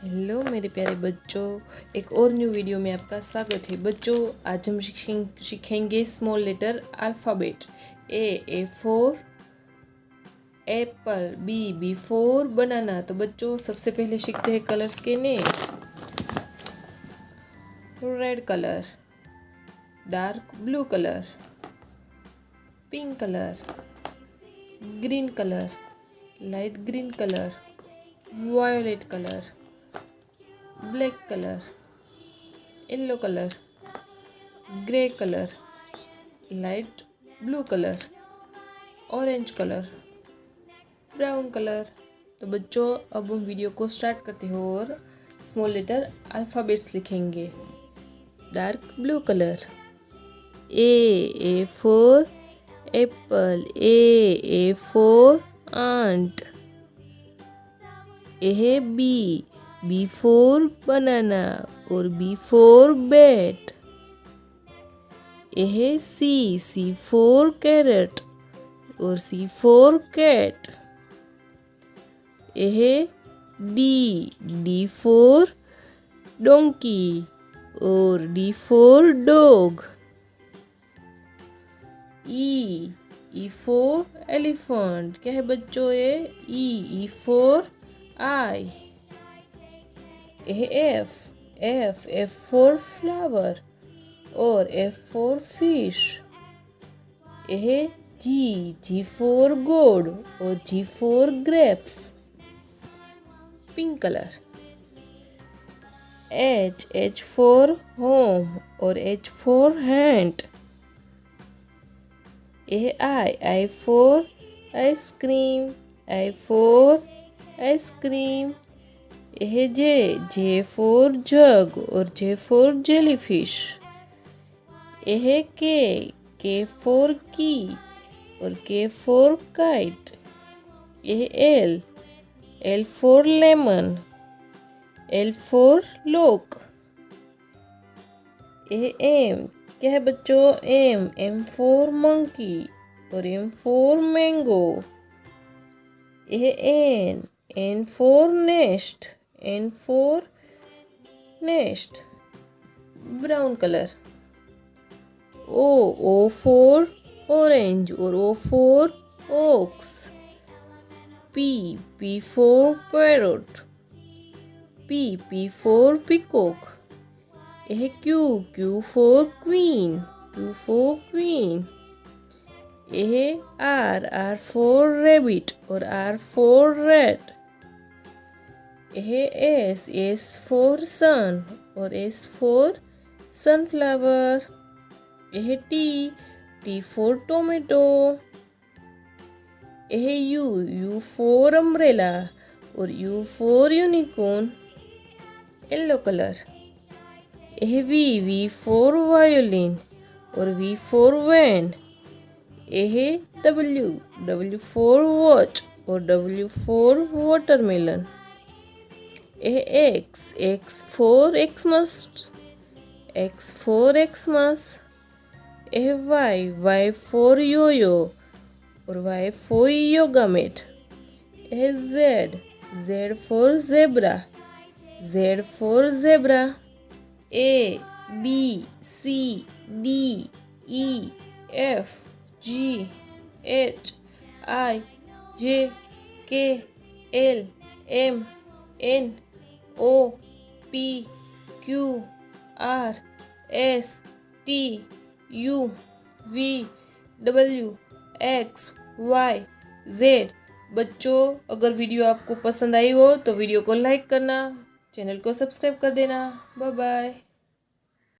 Hello मेरे प्यारे बच्चों, एक और न्यू वीडियो में आपका स्वागत है। बच्चों, आज हम सीखेंगे small letter alphabet. A for apple, B for banana. तो बच्चों, सबसे पहले सीखते हैं कलर्स के name. Red colour, dark blue colour, pink colour, green colour, light green colour, violet colour, black colour, yellow colour, grey colour, light blue colour, orange colour, brown colour. तो बच्चों, अब हम वीडियो को स्टार्ट करते हैं और small letter alphabets लिखेंगे। Dark blue colour, A for apple, A for ant. A B for banana और B for bat. C for carrot और C for cat. D for donkey और D for dog. E for elephant. क्या है बच्चों ये? E for eye. F for flower और F for fish. G for god और G for grapes. Pink colour. H for home और H for hand. I for ice cream, I for ice cream. J for jug और J for jellyfish. K for key और K for kite. L for lemon, L for lock. M. क्या है बच्चों? M for monkey और M for mango. N for nest, N for nest. Brown colour. O for orange और O for oaks. P for parrot, P for peacock. Q for queen, Q for queen. R for rabbit और are for rat. S for sun और S for sunflower. T for tomato. U for umbrella और U for unicorn. Yellow colour. V for violin और V for van. W for watch और W for watermelon. X for Xmas, X for Xmas. Y for yoyo और Y for yoga mat. Z for zebra, Z for zebra. B C D E F G H I J K L M N O P Q R S T U V W X Y Z. बच्चों, अगर video आपको पसंद आई हो तो video को like करना, channel को subscribe कर देना। Bye bye.